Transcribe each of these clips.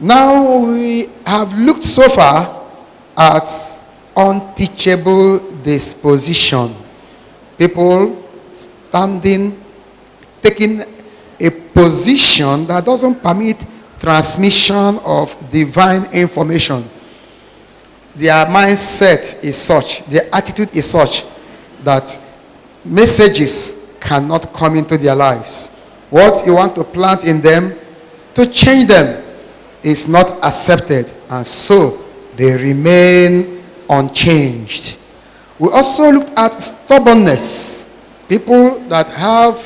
Now we have looked so far at unteachable disposition. People standing, taking a position that doesn't permit transmission of divine information. Their mindset is such, their attitude is such that messages cannot come into their lives. What you want to plant in them to change them is not accepted, and so they remain unchanged. We also looked at stubbornness. People that have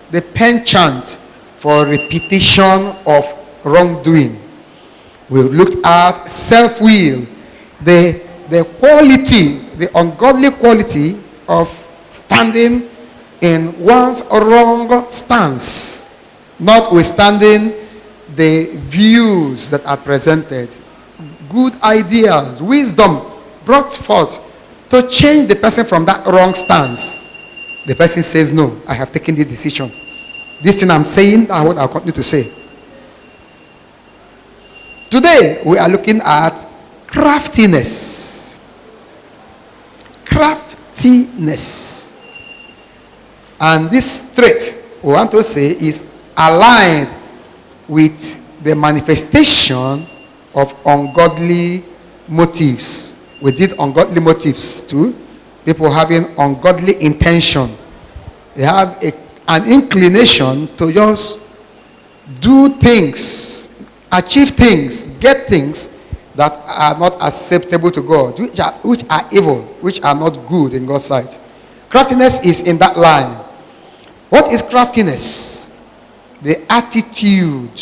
the penchant for repetition of wrongdoing. We looked at self-will, the quality, the ungodly quality of standing in one's wrong stance, notwithstanding the views that are presented, good ideas, wisdom brought forth to change the person from that wrong stance. The person says, no, I have taken the decision. This thing I'm saying, that's what I'll continue to say. Today, we are looking at craftiness. Craftiness. And this trait, we want to say, is aligned with the manifestation of ungodly motives. We did ungodly motives too. People having ungodly intention. They have an inclination to just do things, achieve things, get things that are not acceptable to God, which are evil, which are not good in God's sight. Craftiness is in that line. What is craftiness? The attitude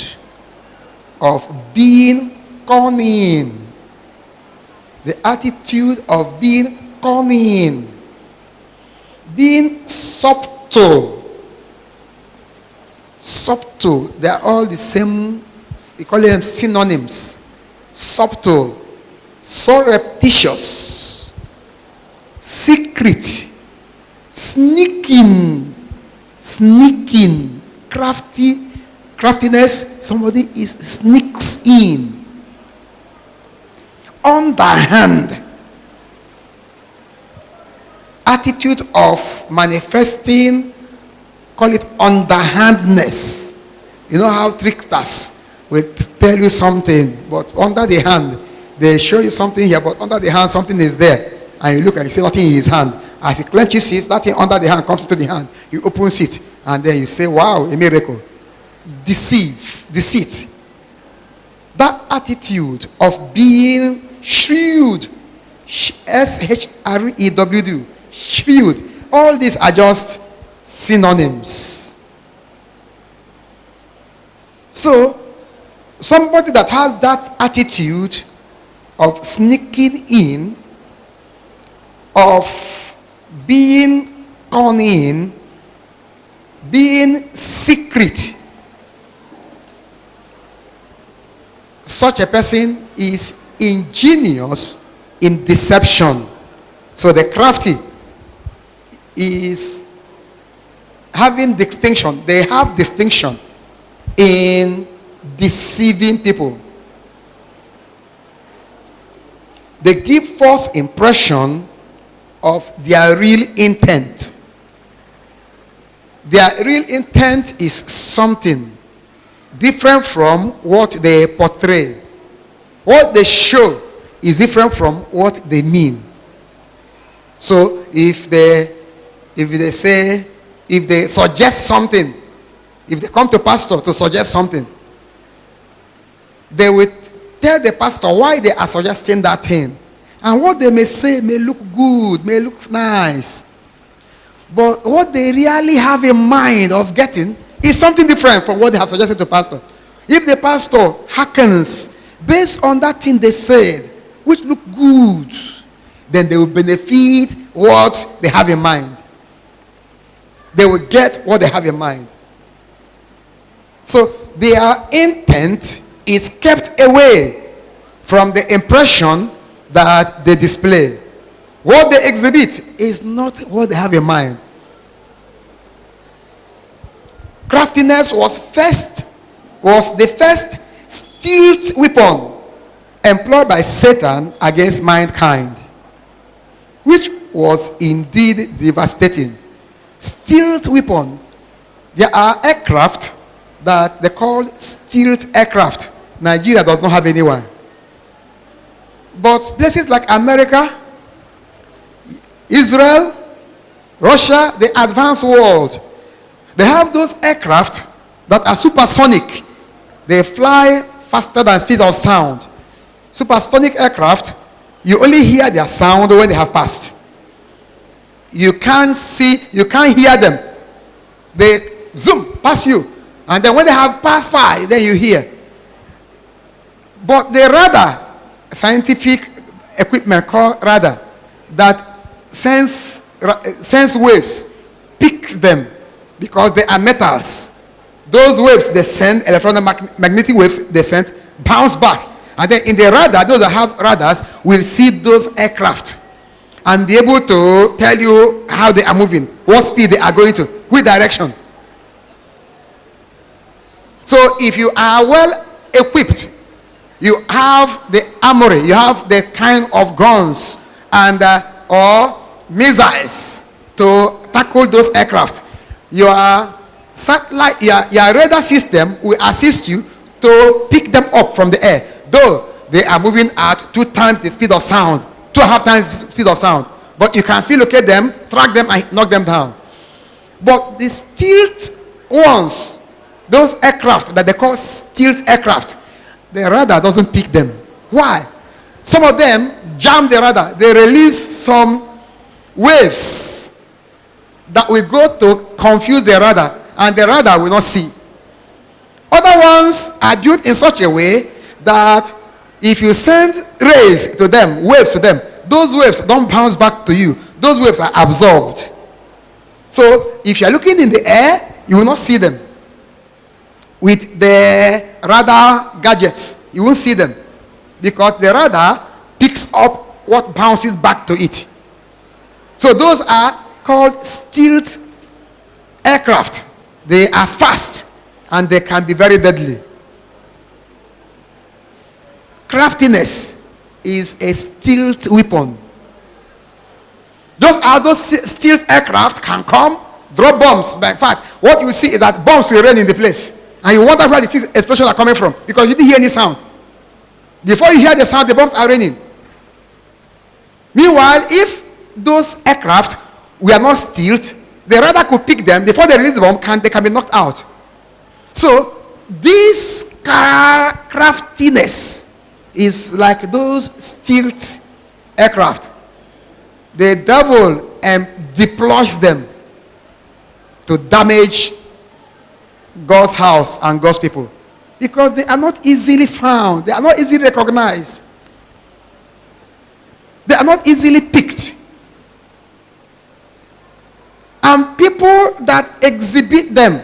of being cunning. The attitude of being cunning. Being subtle. Subtle. They are all the same. We call them synonyms. Subtle. Surreptitious. Secret. Sneaking. Craftiness, somebody sneaks in. Underhand. Attitude of manifesting, call it underhandness. You know how tricksters will tell you something, but under the hand, they show you something here, but under the hand, something is there. And you look and you see nothing in his hand. As he clenches it, that thing under the hand comes into the hand. He opens it. And then you say, wow, a miracle. Deceit. That attitude of being shrewd. S-H-R-E-W-D. Shrewd. All these are just synonyms. So, somebody that has that attitude of sneaking in, of being cunning, being secret, such a person is ingenious in deception. So the crafty is having distinction. They have distinction in deceiving people. They give false impression of their real intent. Their real intent is something different from what they portray. What they show is different from what they mean. So if they suggest something, if they come to pastor to suggest something, they will tell the pastor why they are suggesting that thing. And what they may say may look good, may look nice. But what they really have in mind of getting is something different from what they have suggested to pastor. If the pastor hearkens based on that thing they said, which look good, then they will benefit what they have in mind. They will get what they have in mind. So their intent is kept away from the impression that they display. What they exhibit is not what they have in mind. Craftiness was the first stealth weapon employed by Satan against mankind, which was indeed devastating. Stealth weapon. There are aircraft that they call stealth aircraft. Nigeria does not have anyone. But places like America, Israel, Russia, the advanced world, they have those aircraft that are supersonic. They fly faster than speed of sound. Supersonic aircraft, you only hear their sound when they have passed. You can't see, you can't hear them. They zoom past you. And then when they have passed by, then you hear. But the radar, scientific equipment called radar, that sense waves, picks them because they are metals. Those waves they send, electromagnetic waves they send, bounce back. And then in the radar, those that have radars will see those aircraft and be able to tell you how they are moving, what speed they are going to, which direction. So if you are well equipped, you have the armory, you have the kind of guns and or missiles to tackle those aircraft. Your satellite, your radar system will assist you to pick them up from the air, though they are moving at 2 times the speed of sound, 2.5 times the speed of sound. But you can still locate them, track them, and knock them down. But the stealth ones, those aircraft that they call stealth aircraft, the radar doesn't pick them. Why? Some of them jam the radar. They release some waves that will go to confuse the radar, and the radar will not see. Other ones are built in such a way that if you send rays to them, waves to them, those waves don't bounce back to you. Those waves are absorbed. So if you're looking in the air, you will not see them. With the radar gadgets, you won't see them because the radar picks up what bounces back to it. So those are called stealth aircraft. They are fast and they can be very deadly. Craftiness is a stealth weapon. Just as those stealth aircraft can come, drop bombs. But in fact, what you see is that bombs will rain in the place. And you wonder where the explosions are coming from because you didn't hear any sound. Before you hear the sound, the bombs are raining. Meanwhile, if those aircraft were not stealth, the radar could pick them before they release the bomb, they can be knocked out. So this craftiness is like those stealth aircraft. The devil deploys them to damage God's house and God's people because they are not easily found. They are not easily recognized. They are not easily picked. And people that exhibit them,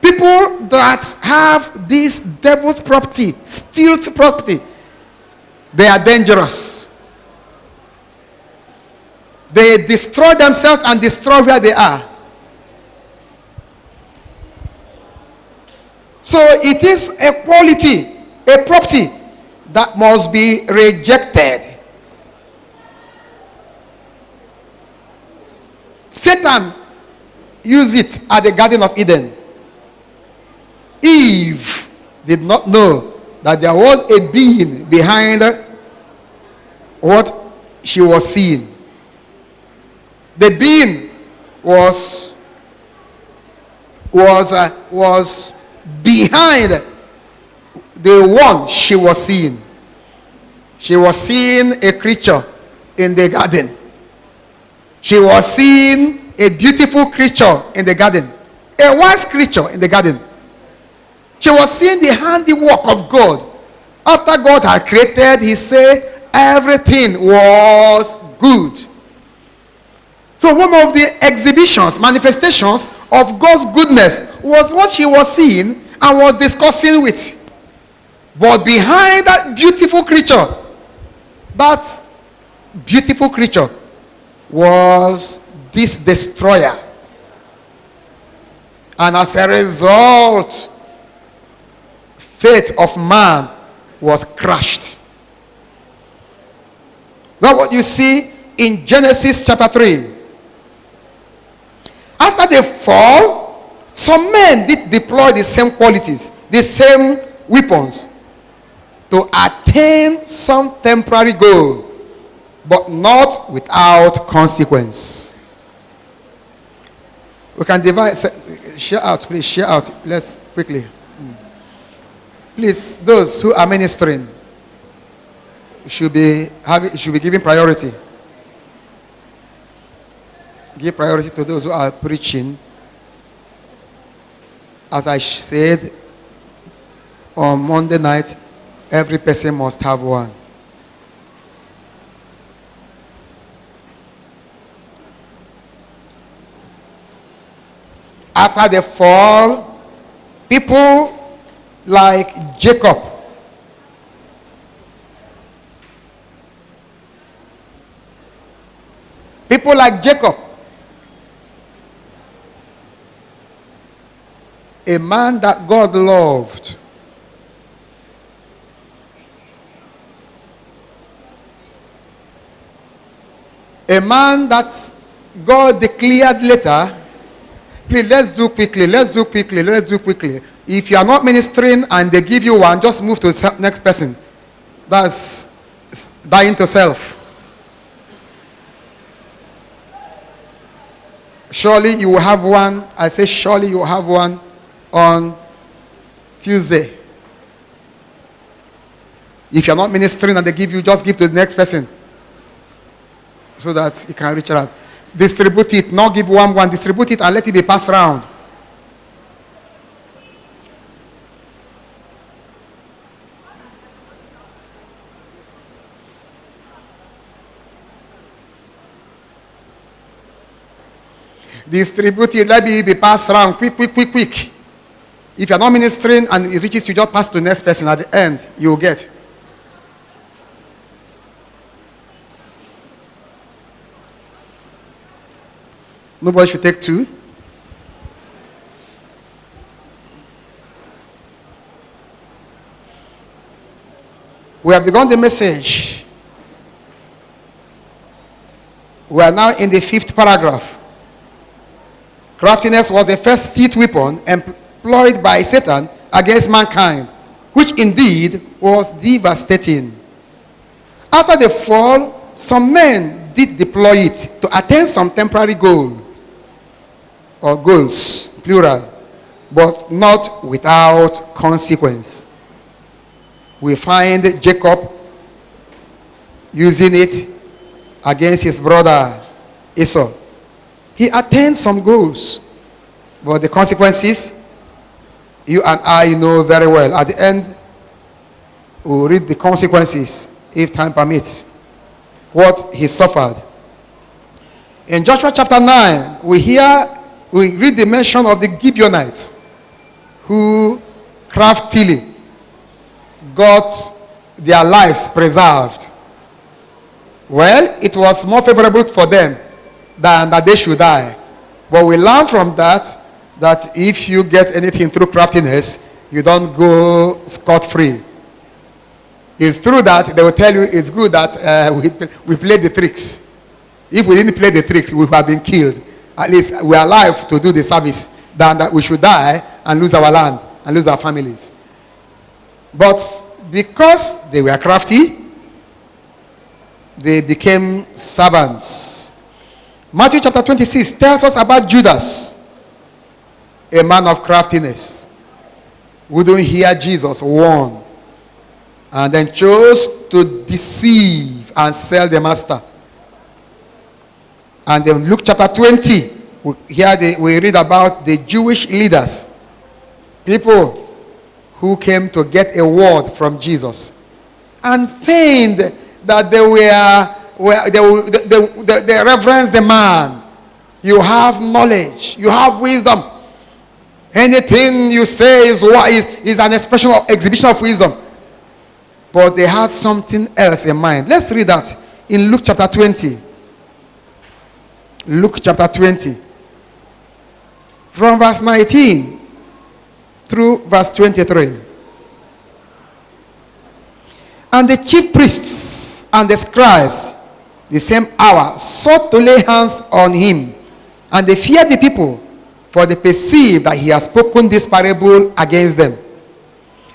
people that have this devil's property, stealth property, they are dangerous. They destroy themselves and destroy where they are. So it is a quality, a property that must be rejected. Satan used it at the Garden of Eden. Eve did not know that there was a being behind what she was seeing. The being was behind the one she was seeing. She was seeing a creature in the garden. She was seeing a beautiful creature in the garden, a wise creature in the garden. She was seeing the handiwork of God. After God had created, he said everything was good. So one of the exhibitions, manifestations of God's goodness was what she was seeing and was discussing with. But behind that beautiful creature was this destroyer. And as a result, faith of man was crushed. That's what you see in Genesis chapter 3. After the fall, some men did deploy the same qualities, the same weapons, to attain some temporary goal, but not without consequence. We can divide, share out, please, share out. Let's quickly. Please, those who are ministering should be given priority. Give priority to those who are preaching. As I said on Monday night, every person must have one. After the fall, people like Jacob, a man that God loved, a man that God declared later. Please, let's do quickly. If you are not ministering and they give you one, just move to the next person. That's dying to self. Surely you will have one. I say surely you will have one on Tuesday. If you are not ministering and they give you, just give to the next person, so that you can reach out. Distribute it, not give one. Distribute it and let it be passed around. Distribute it, let it be passed around. Quick. If you're not ministering and it reaches you, just pass to the next person. At the end, you will get. Nobody should take two. We have begun the message. We are now in the 5th paragraph. Craftiness was the first thief weapon employed by Satan against mankind, which indeed was devastating. After the fall, some men did deploy it to attain some temporary goal, or goals, plural, but not without consequence. We find Jacob using it against his brother Esau. He attained some goals, but the consequences, you and I know very well. At the end, we'll read the consequences, if time permits, what he suffered. In Joshua chapter 9, we read the mention of the Gibeonites, who craftily got their lives preserved. Well, it was more favorable for them than that they should die. But we learn from that if you get anything through craftiness, you don't go scot-free. It's true that they will tell you it's good that we played the tricks. If we didn't play the tricks, we would have been killed. At least we are alive to do the service, than that we should die and lose our land and lose our families. But because they were crafty, they became servants. Matthew chapter 26 tells us about Judas, a man of craftiness, who didn't hear Jesus warn, and then chose to deceive and sell the master. And then Luke chapter 20, we read about the Jewish leaders, people who came to get a word from Jesus, and feigned that they reverence the man. You have knowledge, you have wisdom. Anything you say is an exhibition of wisdom. But they had something else in mind. Let's read that in Luke chapter 20. Luke chapter 20. From verse 19 through verse 23. And the chief priests and the scribes, the same hour, sought to lay hands on him. And they feared the people, for they perceived that he had spoken this parable against them.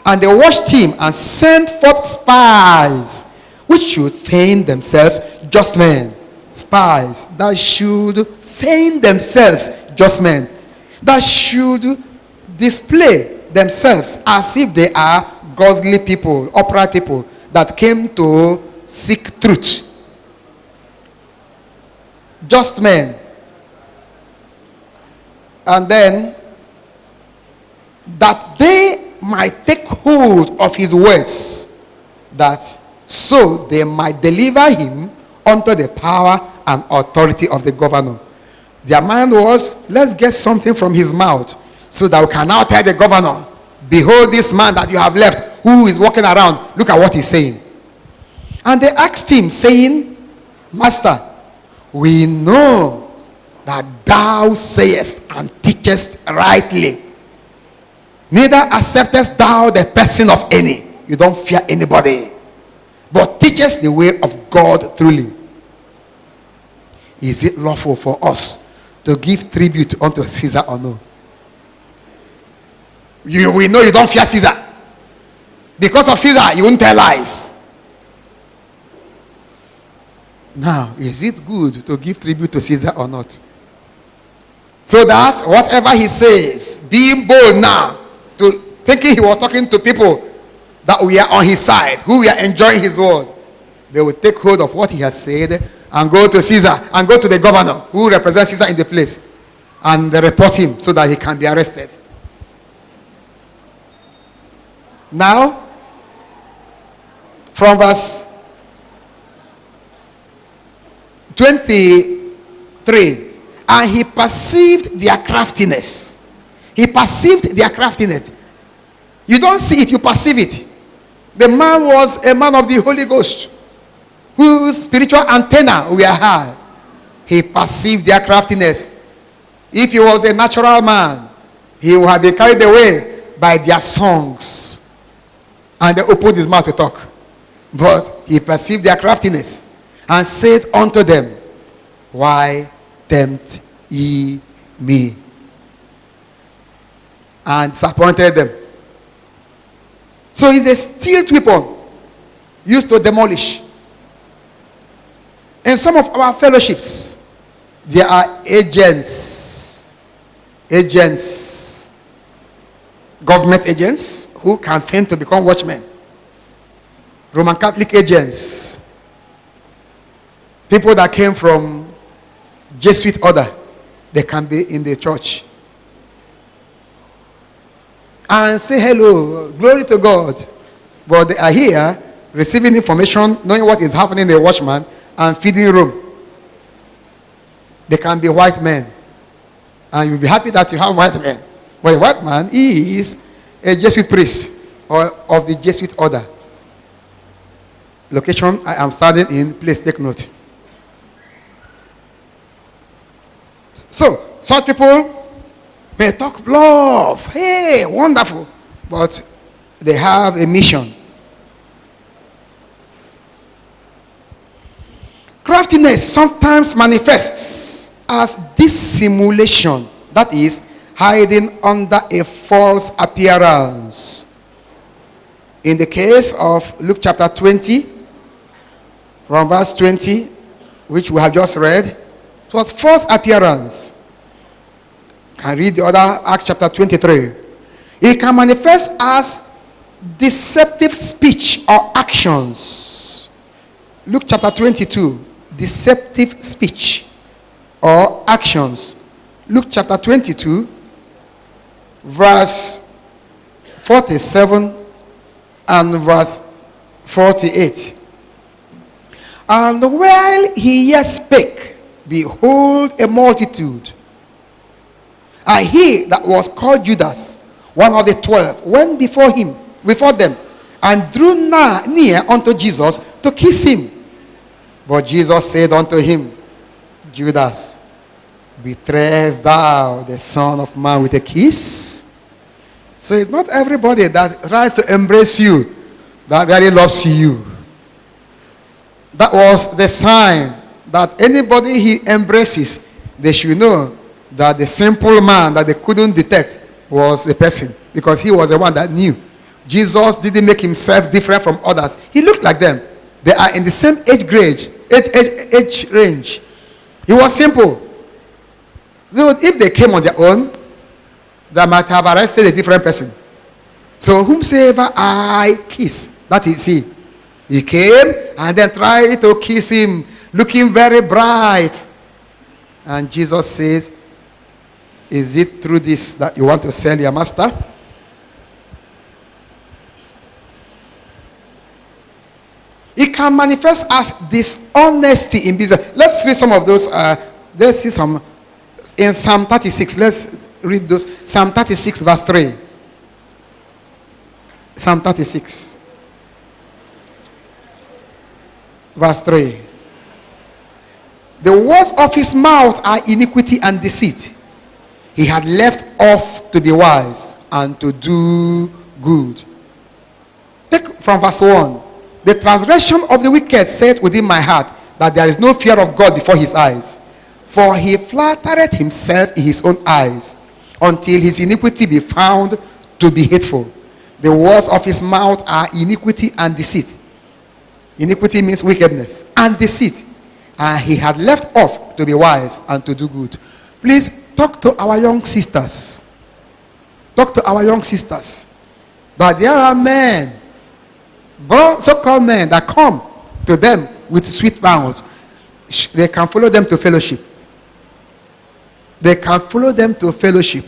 And they watched him and sent forth spies, which should feign themselves just men. Spies that should feign themselves just men. That should display themselves as if they are godly people, upright people that came to seek truth. Just men. And then, that they might take hold of his words, that so they might deliver him unto the power and authority of the governor. Their mind was, let's get something from his mouth, so that we can now tell the governor, behold this man that you have left, who is walking around, look at what he's saying. And they asked him, saying, Master, we know that thou sayest and teachest rightly, neither acceptest thou the person of any. You don't fear anybody, but teachest the way of God truly. Is it lawful for us to give tribute unto Caesar or no? We know you don't fear Caesar. Because of Caesar, you won't tell lies. Now, is it good to give tribute to Caesar or not? So that whatever he says, being bold now, to thinking he was talking to people that we are on his side, who we are enjoying his word, they will take hold of what he has said and go to Caesar and go to the governor who represents Caesar in the place, and they report him so that he can be arrested. Now, from verse 23, and he perceived their craftiness. He perceived their craftiness. You don't see it, you perceive it. The man was a man of the Holy Ghost, whose spiritual antenna were high. He perceived their craftiness. If he was a natural man, he would have been carried away by their songs, and they opened his mouth to talk. But he perceived their craftiness, and said unto them, why tempt ye me? And disappointed them. So it's a stealth weapon used to demolish. In some of our fellowships, there are agents, government agents who can feign to become watchmen, Roman Catholic agents, people that came from Jesuit order, they can be in the church and say hello, glory to God, but they are here receiving information, knowing what is happening in the watchman, and feeding room. They can be white men, and you'll be happy that you have white men. But a white man is a Jesuit priest or of the Jesuit order. Location I am studying in, please take note. So, such people may talk love, hey, wonderful, but they have a mission. Craftiness sometimes manifests as dissimulation, that is, hiding under a false appearance. In the case of Luke chapter 20, from verse 20, which we have just read, it was false appearance. You can read the other, Acts chapter 23. It can manifest as deceptive speech or actions. Luke chapter 22, deceptive speech or actions. Luke chapter 22, verse 47 and verse 48. And while he yet spake, behold, a multitude, and he that was called Judas, one of the 12, went before them, and drew near unto Jesus to kiss him. But Jesus said unto him, Judas, betrayest thou the Son of Man with a kiss? So it's not everybody that tries to embrace you that really loves you. That was the sign that anybody he embraces, they should know that the simple man that they couldn't detect was a person, because he was the one that knew. Jesus didn't make himself different from others. He looked like them. They are in the same age range. He was simple. If they came on their own, they might have arrested a different person. So whomsoever I kiss, that is he. He came and then tried to kiss him, looking very bright. And Jesus says, is it through this that you want to sell your master? It can manifest as dishonesty in business. Let's read some of those. Let's see some in Psalm 36. Let's read those. Psalm 36 verse 3. Psalm 36 verse 3. The words of his mouth are iniquity and deceit. He had left off to be wise and to do good. Take from verse 1. The transgression of the wicked said within my heart that there is no fear of God before his eyes. For he flattereth himself in his own eyes, until his iniquity be found to be hateful. The words of his mouth are iniquity and deceit. Iniquity means wickedness, and deceit. And he had left off to be wise and to do good. Please talk to our young sisters. Talk to our young sisters. But there are men, so-called men, that come to them with sweet mouths. They can follow them to fellowship. They can follow them to fellowship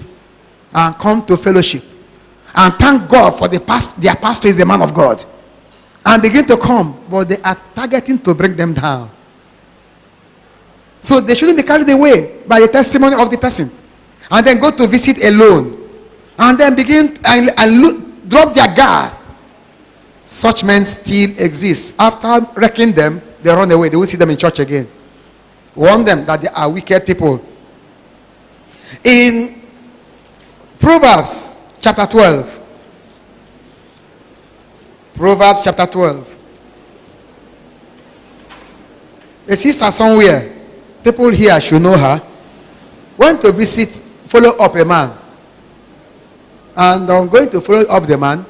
and come to fellowship and thank God for their pastor is the man of God, and begin to come, but they are targeting to bring them down. So they shouldn't be carried away by the testimony of the person and then go to visit alone and then begin and drop their guard. Such men still exist. After wrecking them, they run away. They won't see them in church again. Warn them that they are wicked people. In Proverbs chapter 12. Proverbs chapter 12. A sister somewhere, people here should know her, went to visit, follow up a man. And on going to follow up the man,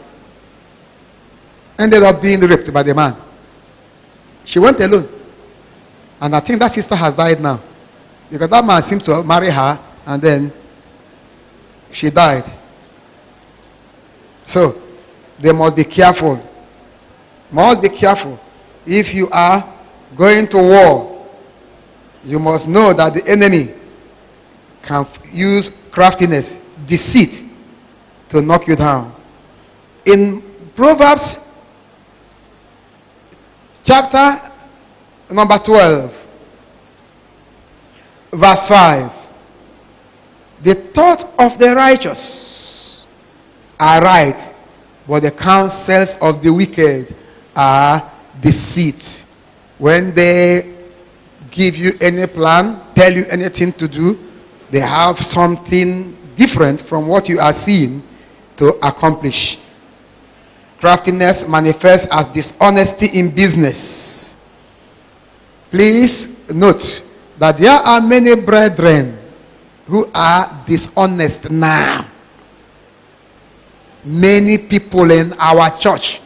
ended up being raped by the man. She went alone. And I think that sister has died now. Because that man seemed to marry her, and then she died. So, they must be careful. Must be careful. If you are going to war, you must know that the enemy can use craftiness, deceit, to knock you down. In Proverbs chapter number 12, verse 5. The thoughts of the righteous are right, but the counsels of the wicked are deceit. When they give you any plan, tell you anything to do, they have something different from what you are seeing to accomplish. Craftiness manifests as dishonesty in business. Please note that there are many brethren who are dishonest now. Many people in our church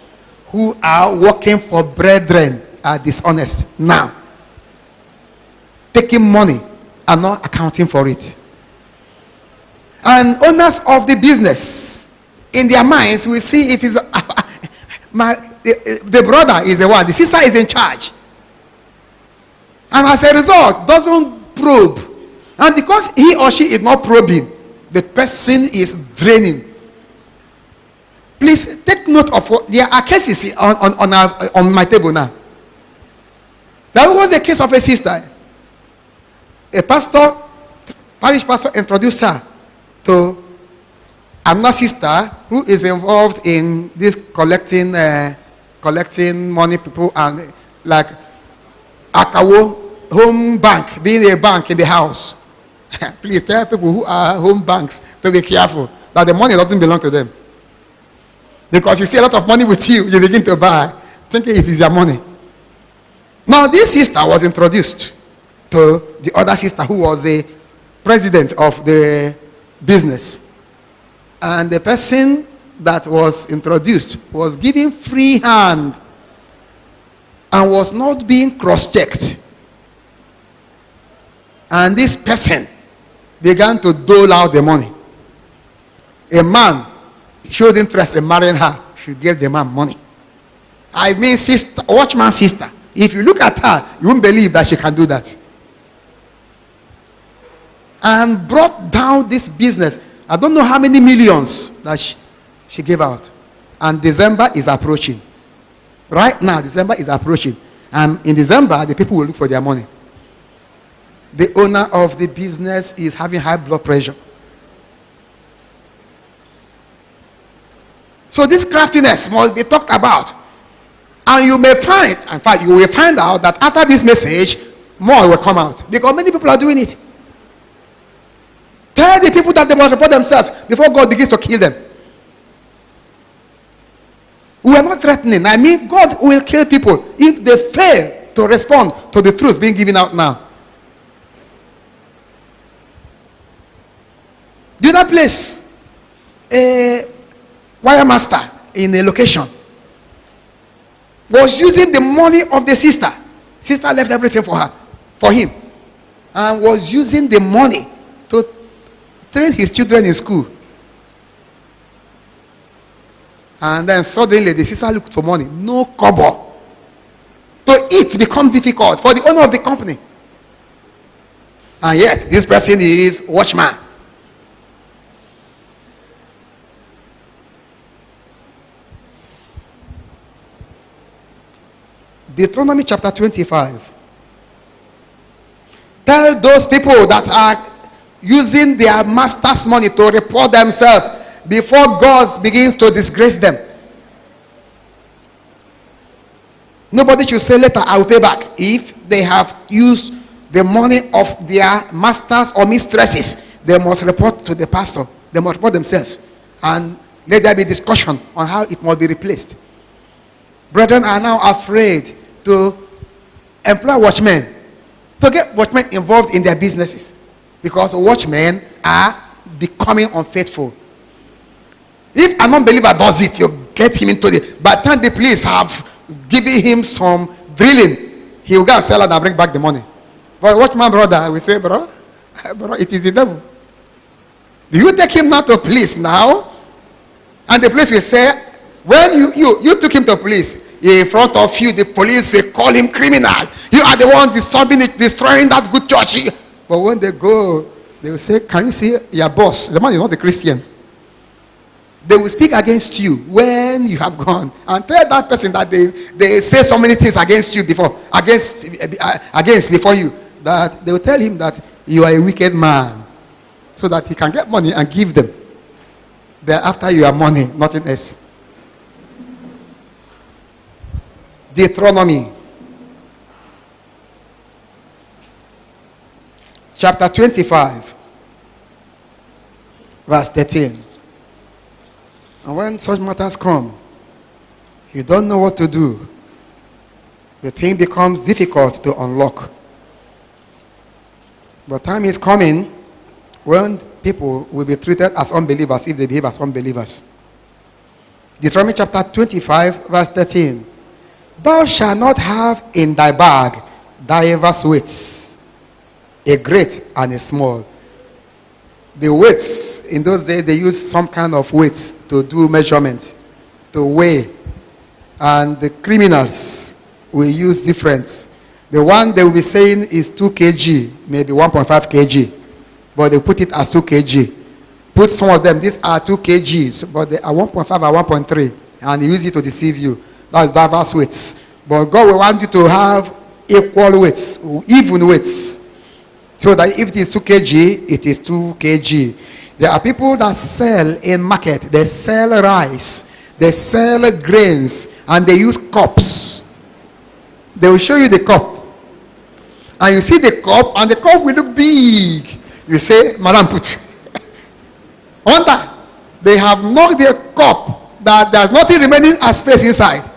who are working for brethren are dishonest now. Taking money and not accounting for it. And owners of the business, in their minds, we see it is the brother is the one, the sister is in charge. And as a result, doesn't probe. And because he or she is not probing, the person is draining. Please take note of what there are cases on my table now. That was the case of a sister. A pastor, parish pastor, introduced her to another sister who is involved in this collecting money, people, and like Akawo home bank, being a bank in the house. Please tell people who are home banks to be careful that the money doesn't belong to them. Because you see a lot of money with you, you begin to buy, thinking it is your money. Now, this sister was introduced to the other sister who was the president of the business. And the person that was introduced was given free hand and was not being cross-checked. And this person began to dole out the money. A man showed interest in marrying her. She gave the man money. I mean, sister, watchman sister. If you look at her, you won't believe that she can do that. And brought down this business. I don't know how many millions that she gave out. And December is approaching. Right now, December is approaching. And in December, the people will look for their money. The owner of the business is having high blood pressure. So this craftiness must be talked about. And you may find, in fact, you will find out that after this message, more will come out. Because many people are doing it. Tell the people that they must report themselves before God begins to kill them. We are not threatening. I mean, God will kill people if they fail to respond to the truth being given out now. The other place, a wire master in a location was using the money of the sister. Sister left everything for him, and was using the money to train his children in school. And then suddenly the sister looked for money. No kobo. To eat becomes difficult for the owner of the company. And yet, this person is watchman. Deuteronomy chapter 25. Tell those people that are using their master's money to report themselves before God begins to disgrace them. Nobody should say later, I will pay back. If they have used the money of their masters or mistresses, they must report to the pastor. They must report themselves. And let there be discussion on how it must be replaced. Brethren are now afraid to employ watchmen, to get watchmen involved in their businesses, because watchmen are becoming unfaithful. If an unbeliever does it, you get him into the... By the time the police have given him some drilling, he will go and sell it and bring back the money. But watchman brother will say, bro, it is the devil. Do you take him now to police now? And the police will say, when you took him to police, in front of you, the police will call him criminal. You are the one disturbing it, destroying that good church. But when they go, they will say, can you see your boss? The man is not a Christian. They will speak against you when you have gone, and tell that person that they say so many things against you before, against before you, that they will tell him that you are a wicked man, so that he can get money and give them. They're after your money, nothing else. Deuteronomy chapter 25 verse 13. And when such matters come, you don't know what to do. The thing becomes difficult to unlock. But time is coming when people will be treated as unbelievers if they behave as unbelievers. Deuteronomy chapter 25 verse 13. Thou shalt not have in thy bag divers weights, a great and a small. The weights, in those days, they used some kind of weights to do measurement, to weigh. And the criminals will use different. The one they will be saying is 2 kg, maybe 1.5 kg. But they put it as 2 kg. Put some of them, these are 2 kgs, but they are 1.5 or 1.3. And they use it to deceive you. That's diverse weights. But God will want you to have equal weights, even weights. So that if it is 2 kg, it is 2 kg. There are people that sell in market. They sell rice. They sell grains. And they use cups. They will show you the cup. And you see the cup, and the cup will look big. You say, Madam, put. Wonder, they have knocked their cup that there's nothing remaining as space inside.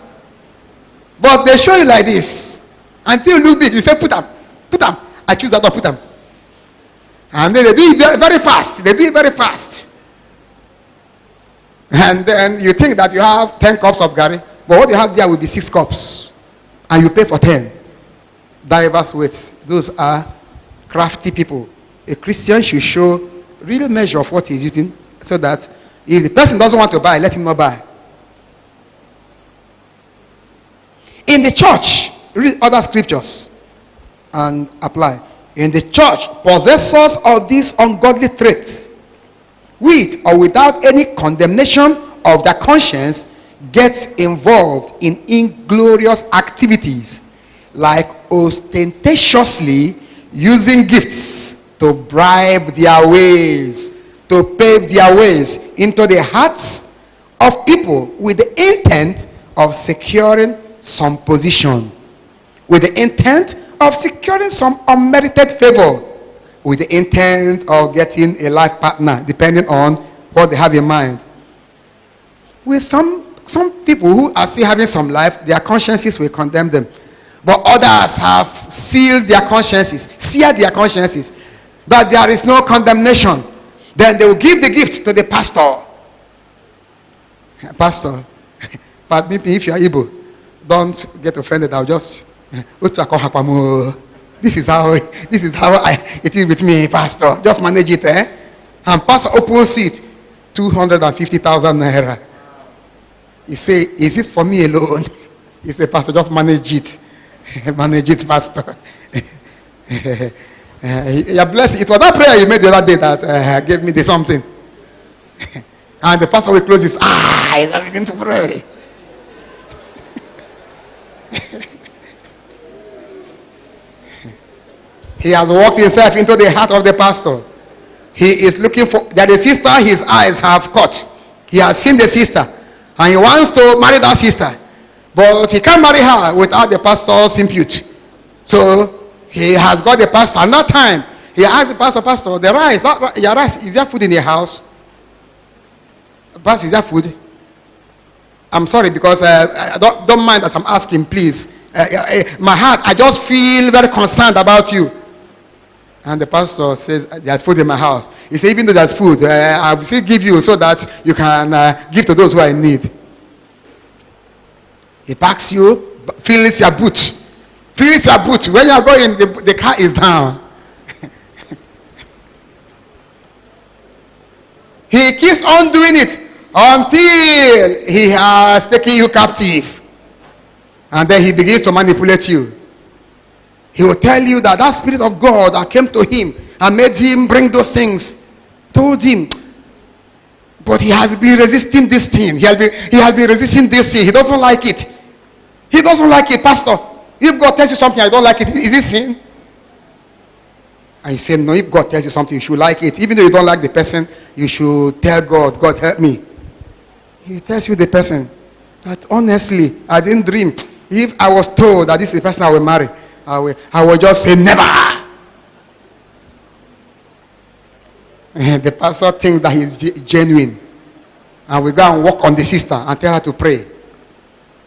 But they show you like this. Until you look big, you say, put them. Put them. I choose that one, put them. And then they do it very, very fast. They do it very fast. And then you think that you have 10 cups of Gary. But what you have there will be 6 cups. And you pay for 10. Diverse weights. Those are crafty people. A Christian should show real measure of what he's using, so that if the person doesn't want to buy, let him not buy. In the church, read other scriptures and apply. In the church, possessors of these ungodly traits, with or without any condemnation of their conscience, get involved in inglorious activities like ostentatiously using gifts to bribe their ways, to pave their ways into the hearts of people with the intent of securing some position, with the intent of securing some unmerited favor, with the intent of getting a life partner, depending on what they have in mind. With some people who are still having some life, their consciences will condemn them. But others have sealed their consciences, that there is no condemnation. Then they will give the gift to the pastor. Pastor, but maybe if you are able, don't get offended. I'll just this is how it is with me, pastor. Just manage it, eh? And pastor opens it, 250,000 naira. He say, is it for me alone? He say, pastor, just manage it. Manage it, pastor. You're blessed. It was that prayer you made the other day that gave me the something. And the pastor will close his eyes and begin to pray. He has walked himself into the heart of the pastor. He is looking for that the sister his eyes have caught. He has seen the sister and he wants to marry that sister, but he can't marry her without the pastor's input. So he has got the pastor. And that time he asked the pastor, the rice, your rice, is there food in your house? Pastor, is there food? I'm sorry, because I don't mind that I'm asking, please. My heart, I just feel very concerned about you. And the pastor says, there's food in my house. He said, even though there's food, I will still give you so that you can give to those who are in need. He packs you, fills your boot. Fills your boot. When you are going, the car is down. He keeps on doing it until he has taken you captive. And then he begins to manipulate you. He will tell you that Spirit of God that came to him and made him bring those things, told him, but he has been resisting this thing. He has been resisting this thing. He doesn't like it. He doesn't like it, pastor. If God tells you something, I don't like it. Is it sin? And you say, no, if God tells you something, you should like it. Even though you don't like the person, you should tell God, God help me. He tells you the person that honestly, I didn't dream. If I was told that this is the person I will marry, I will just say never. The pastor thinks that he is genuine. And we go and walk on the sister and tell her to pray.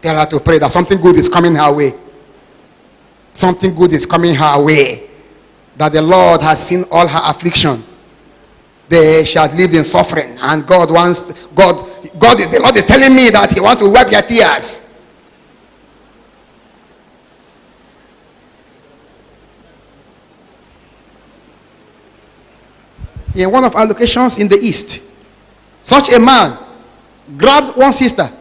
Tell her to pray that something good is coming her way. Something good is coming her way. That the Lord has seen all her affliction. They shall live in suffering. And the Lord is telling me that he wants to wipe your tears. In one of our locations in the east, such a man grabbed one sister.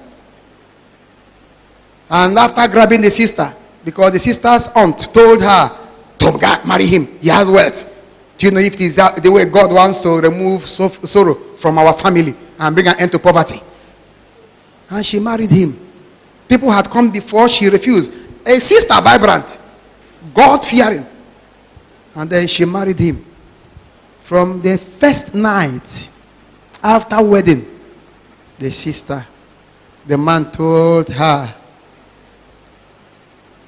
And after grabbing the sister, because the sister's aunt told her, don't marry him, he has wealth. Do you know if it is the way God wants to remove sorrow from our family and bring an end to poverty? And she married him. People had come before, she refused. A sister vibrant, God-fearing. And then she married him. From the first night after wedding, the man told her,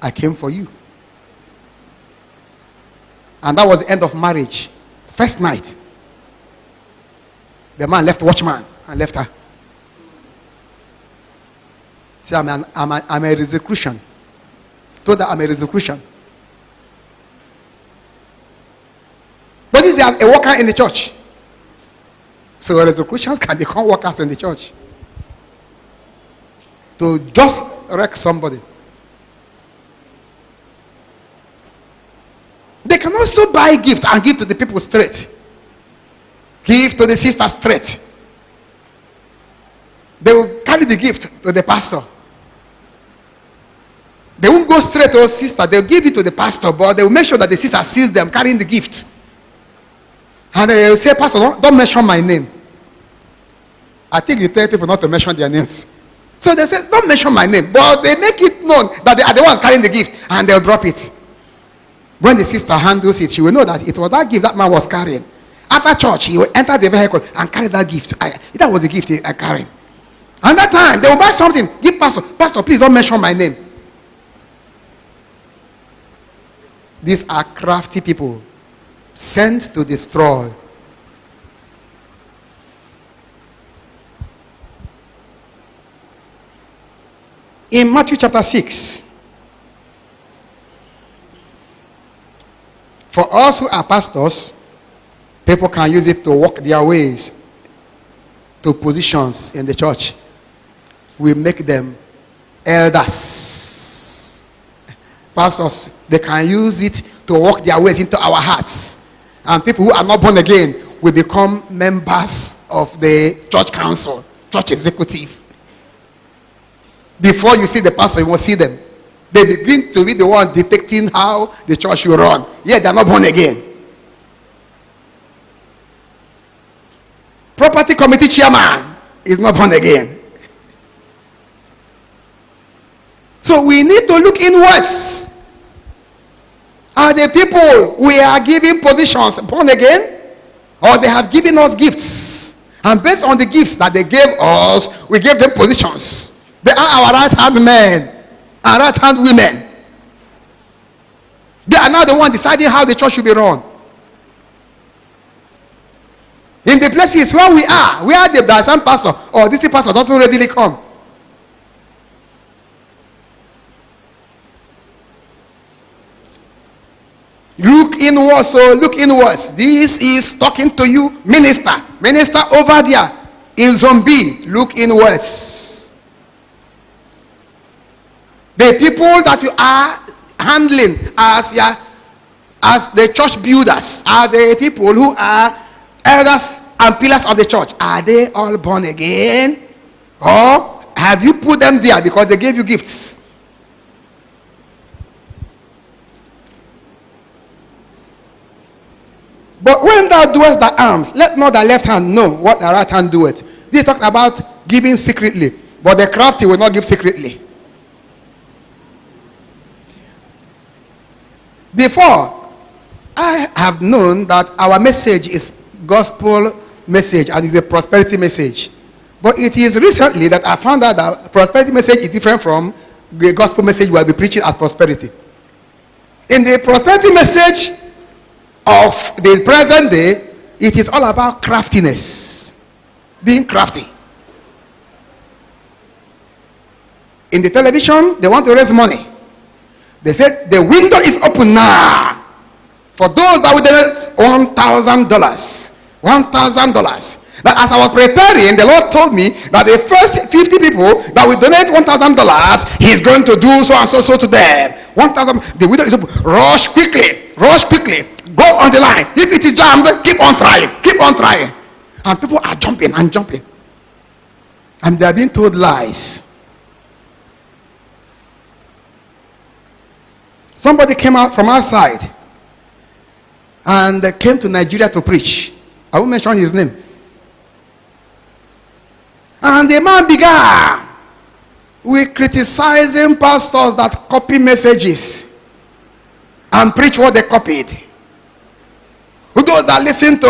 I came for you. And that was the end of marriage. First night. The man left watchman and left her. Say, I'm a Rosicrucian. Told that I'm a Rosicrucian. But is there a worker in the church? So Rosicrucians can become workers in the church. To just wreck somebody. They can also buy gifts and give to the people straight. Give to the sister straight. They will carry the gift to the pastor. They won't go straight to a sister. They'll give it to the pastor, but they will make sure that the sister sees them carrying the gift. And they will say, Pastor, don't mention my name. I think you tell people not to mention their names. So they say, don't mention my name. But they make it known that they are the ones carrying the gift. And they'll drop it. When the sister handles it, she will know that it was that gift that man was carrying. After church, he will enter the vehicle and carry that gift. That was the gift he carried. And that time, they will buy something. Give pastor. Pastor, please don't mention my name. These are crafty people sent to destroy. In Matthew chapter 6, for us who are pastors, people can use it to work their ways to positions in the church. We make them elders. Pastors, they can use it to work their ways into our hearts. And people who are not born again will become members of the church council, church executive. Before you see the pastor, you won't see them. They begin to be the one dictating how the church will run. Yet they are not born again. Property committee chairman is not born again. So we need to look inwards. Are the people we are giving positions born again? Or they have given us gifts? And based on the gifts that they gave us, we gave them positions. They are our right-hand men and right-hand women. They are now the one deciding how the church should be run. In the places where we are the Brazilian pastor or this pastor doesn't readily come. Look inwards, so look inwards. This is talking to you, minister. Minister over there in Zombie, look inwards. The people that you are handling as the church builders are the people who are elders and pillars of the church. Are they all born again? Or have you put them there because they gave you gifts? But when thou doest thy arms, let not thy left hand know what thy right hand doeth. They talked about giving secretly, but the crafty will not give secretly. Before, I have known that our message is gospel message and is a prosperity message. But it is recently that I found out that prosperity message is different from the gospel message we will be preaching as prosperity. In the prosperity message of the present day, it is all about craftiness. Being crafty. In the television, they want to raise money. They said the window is open now for those that will donate $1,000. $1,000. That as I was preparing, the Lord told me that the first 50 people that will donate $1,000, He's going to do so and so to them. 1,000. The window is open. Rush quickly. Rush quickly. Go on the line. If it is jammed, keep on trying. Keep on trying. And people are jumping and jumping. And they are being told lies. Somebody came out from outside and came to Nigeria to preach. I won't mention his name. And the man began with criticizing pastors that copy messages and preach what they copied. Those that listen to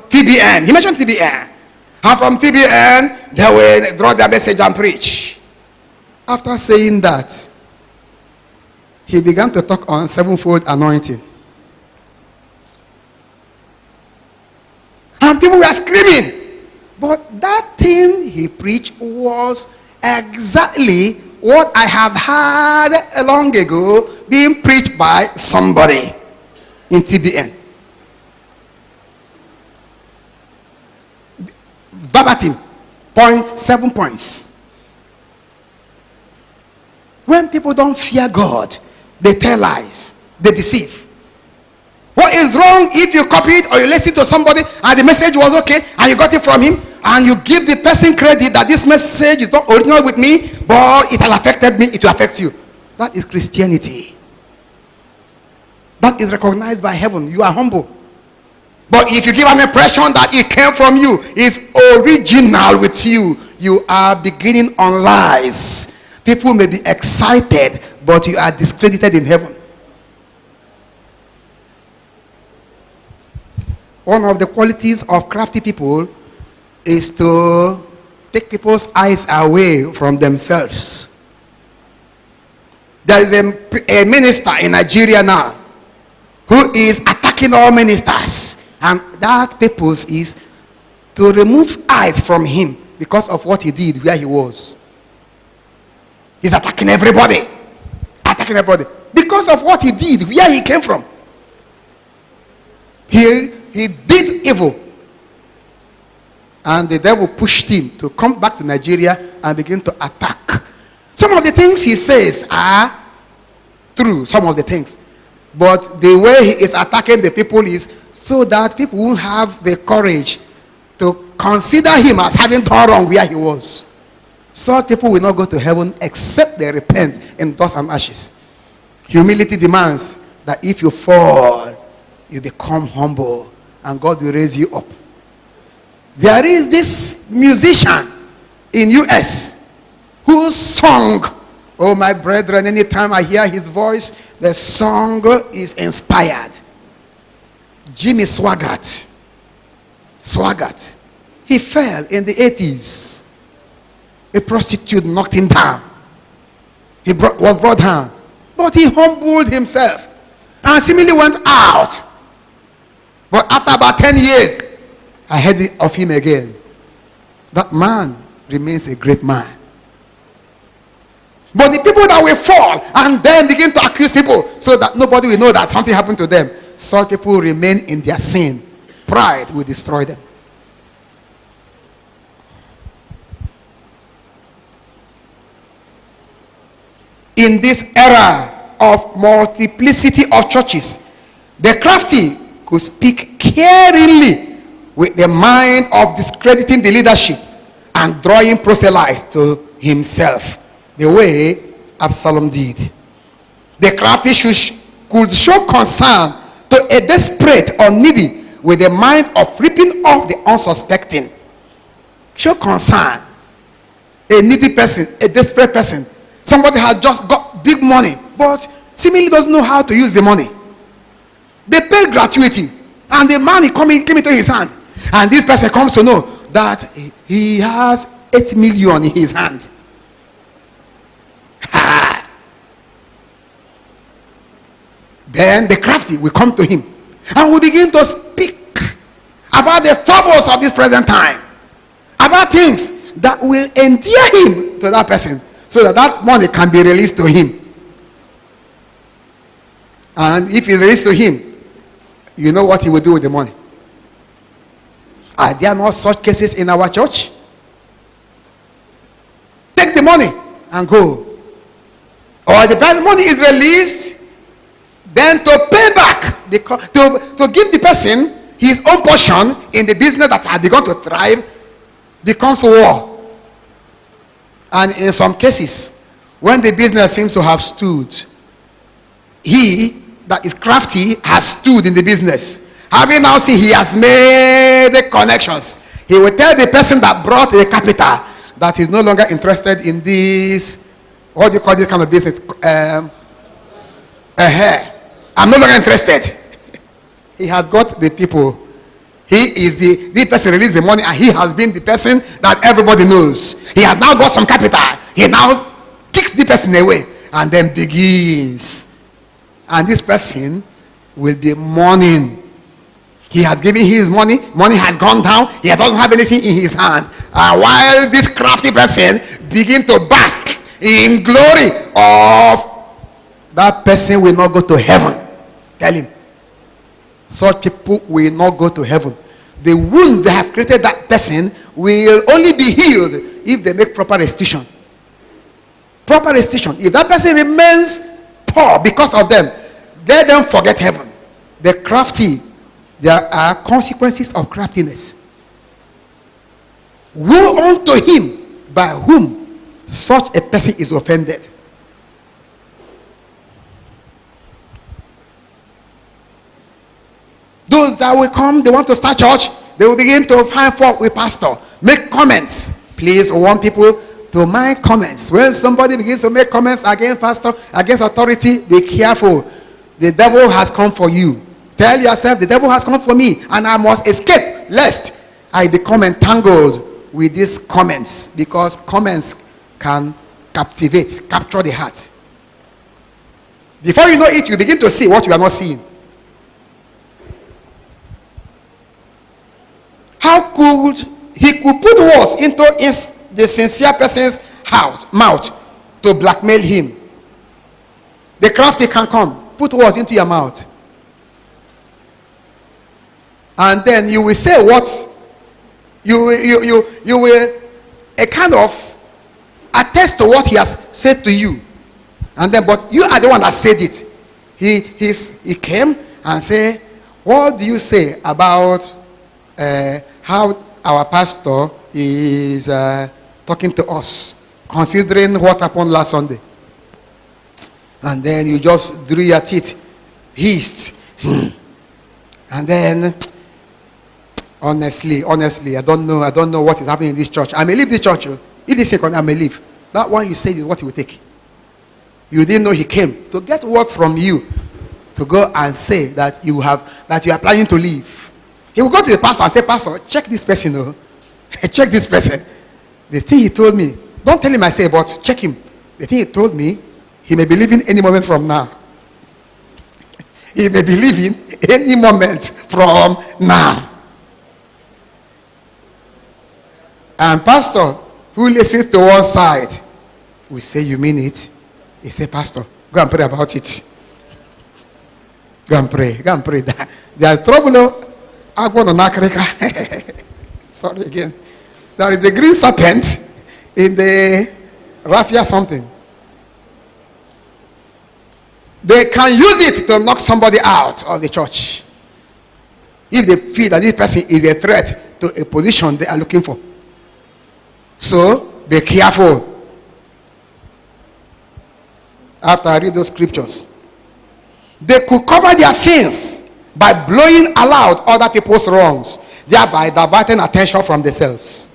TBN, he mentioned TBN. And from TBN, they will draw their message and preach. After saying that, he began to talk on sevenfold anointing. And people were screaming. But that thing he preached was exactly what I have heard long ago being preached by somebody in TBN. Verbatim, 7 points. When people don't fear God, they tell lies, they deceive. What is wrong if you copy it or you listen to somebody and the message was okay and you got it from him and you give the person credit that this message is not original with me, but it has affected me, it will affect you? That is Christianity. That is recognized by heaven. You are humble. But if you give an impression that it came from you, it's original with you, you are beginning on lies. People may be excited, but you are discredited in heaven. One of the qualities of crafty people is to take people's eyes away from themselves. There is a minister in Nigeria now who is attacking all ministers. And that purpose is to remove eyes from him because of what he did where he was. He's attacking everybody. Attacking everybody. Because of what he did where he came from. He did evil. And the devil pushed him to come back to Nigeria and begin to attack. Some of the things he says are true. Some of the things. But the way he is attacking the people is so that people won't have the courage to consider him as having done wrong where he was. So people will not go to heaven except they repent in dust and ashes. Humility demands that if you fall, you become humble and God will raise you up. There is this musician in US who sung, oh my brethren, anytime I hear his voice, the song is inspired. Jimmy Swaggart. He fell in the 80s. A prostitute knocked him down. He was brought down. But he humbled himself and seemingly went out. But after about 10 years, I heard of him again. That man remains a great man. But the people that will fall and then begin to accuse people so that nobody will know that something happened to them, such people remain in their sin. Pride will destroy them. In this era of multiplicity of churches, the crafty could speak caringly with the mind of discrediting the leadership and drawing proselytes to himself, the way Absalom did. The crafty could show concern to a desperate or needy with the mind of ripping off the unsuspecting. Show concern. A needy person, a desperate person, somebody has just got big money but seemingly doesn't know how to use the money. They pay gratuity and the money came into his hand, and this person comes to know that he has 8 million in his hand. Then the crafty will come to him and will begin to speak about the troubles of this present time, about things that will endear him to that person so that that money can be released to him. And if it's released to him, you know what he will do with the money. Are there not such cases in our church? Take the money and go. Or the money is released, then to pay back, because to give the person his own portion in the business that had begun to thrive, becomes war. And in some cases, when the business seems to have stood, he that is crafty has stood in the business. Having now seen he has made the connections, he will tell the person that brought the capital that he's no longer interested in this, what do you call this kind of business? I'm no longer interested. He has got the people. He is the person released the money, and he has been the person that everybody knows. He has now got some capital. He now kicks the person away and then begins. And this person will be mourning. He has given his money. Money has gone down. He doesn't have anything in his hand. While this crafty person begin to bask in glory of that person will not go to heaven. Tell him. Such people will not go to heaven. The wound they have created that person will only be healed if they make proper restitution. Proper restitution. If that person remains poor because of them, let them forget heaven. The crafty, there are consequences of craftiness. Woe unto him by whom such a person is offended. Those that will come, they want to start church, they will begin to find fault with pastor, make comments. Please warn people to mind comments. When somebody begins to make comments against pastor, against authority, be careful. The devil has come for you. Tell yourself, the devil has come for me, and I must escape lest I become entangled with these comments, because comments can capture the heart. Before you know it, you begin to see what you are not seeing. How could he could put words into the sincere person's mouth to blackmail him? The crafty can come, put words into your mouth, and then you will say what you will a kind of attest to what he has said to you, and then but you are the one that said it. He came and said, what do you say about how our pastor is talking to us, considering what happened last Sunday? And then you just drew your teeth, hissed, and then honestly, I don't know what is happening in this church. I may leave this church. If this second, I may leave. That one you said is what he will take. You didn't know he came to get word from you to go and say that you are planning to leave. He will go to the pastor and say, pastor, check this person. Oh. Check this person. The thing he told me, don't tell him I say, but check him. The thing he told me, he may be leaving any moment from now. He may be leaving any moment from now. And pastor, who listens to one side, will say, you mean it? He say, pastor, go and pray about it. Go and pray. Go and pray. There is trouble. Sorry again. There is a green serpent in the raffia something. They can use it to knock somebody out of the church if they feel that this person is a threat to a position they are looking for. So be careful. After I read those scriptures, they could cover their sins by blowing aloud other people's wrongs, thereby diverting attention from themselves.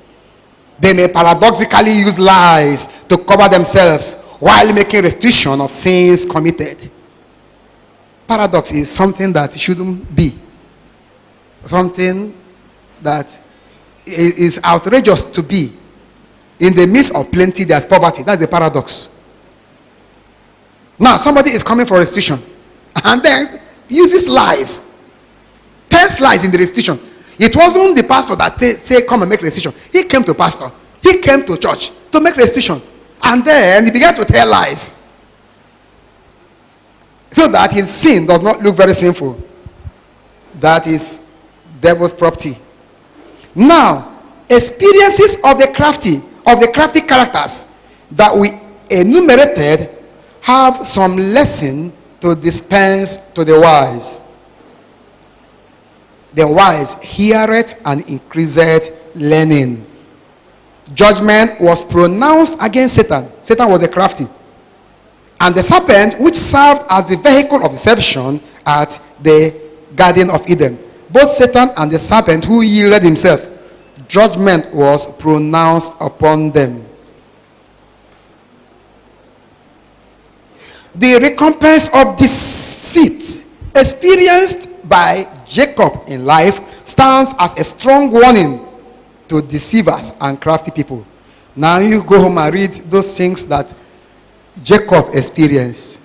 They may paradoxically use lies to cover themselves while making restitution of sins committed. Paradox is something that shouldn't be. Something that is outrageous to be. In the midst of plenty, there's poverty. That's the paradox. Now, somebody is coming for restitution and then uses lies. 10 lies in the restitution. It wasn't the pastor that said, come and make restitution. He came to pastor. He came to church to make restitution. And then he began to tell lies. So that his sin does not look very sinful. That is devil's property. Now, experiences of the crafty characters that we enumerated have some lesson to dispense to the wise. The wise heareth and increaseth learning. Judgment was pronounced against Satan. Satan was the crafty. And the serpent, which served as the vehicle of deception at the Garden of Eden. Both Satan and the serpent who yielded himself, judgment was pronounced upon them. The recompense of deceit experienced by Jacob in life stands as a strong warning to deceivers and crafty people. Now you go home and read those things that Jacob experienced.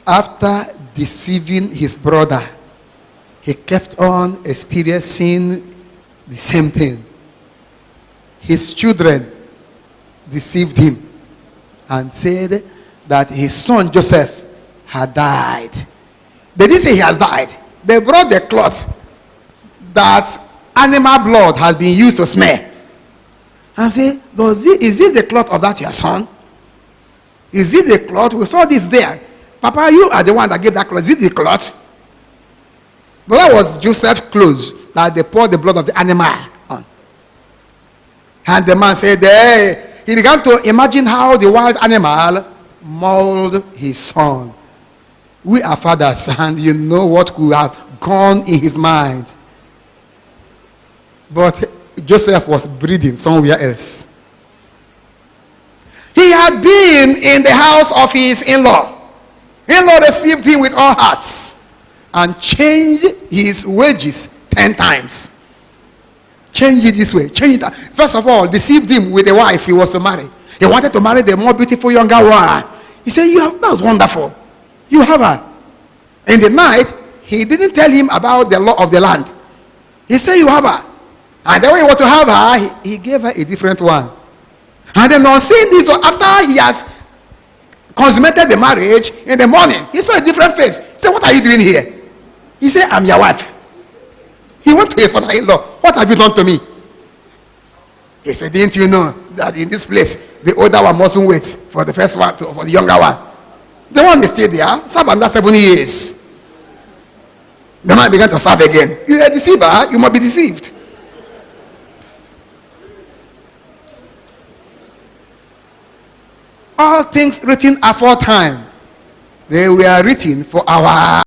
After deceiving his brother, he kept on experiencing the same thing. His children deceived him and said that his son Joseph had died. They didn't say he has died. They brought the cloth that animal blood has been used to smear and say, is it the cloth of that your son? Is it the cloth? We saw this there. Papa, you are the one that gave that cloth. Is it the cloth? But that was Joseph's clothes that they poured the blood of the animal on. And the man said, hey, he began to imagine how the wild animal mauled his son. We are fathers, and you know what could have gone in his mind. But Joseph was breathing somewhere else. He had been in the house of his in-law. In-law received him with all hearts and changed his wages 10 times. Change it this way, change it that. First of all, deceived him with a wife he was to marry. He wanted to marry the more beautiful younger one. He said, that was wonderful. You have her. In the night, he didn't tell him about the law of the land. He said, you have her. And then when he wanted to have her, he gave her a different one. And then on seeing this, after he has consummated the marriage, in the morning, he saw a different face. He said, what are you doing here? He said, I'm your wife. He went to his father-in-law. What have you done to me? He said, didn't you know that in this place, the older one mustn't wait for the first one, for the younger one? The one is still there, serve under 7 years. The man began to serve again. You are a deceiver, you must be deceived. All things written aforetime, they were written for our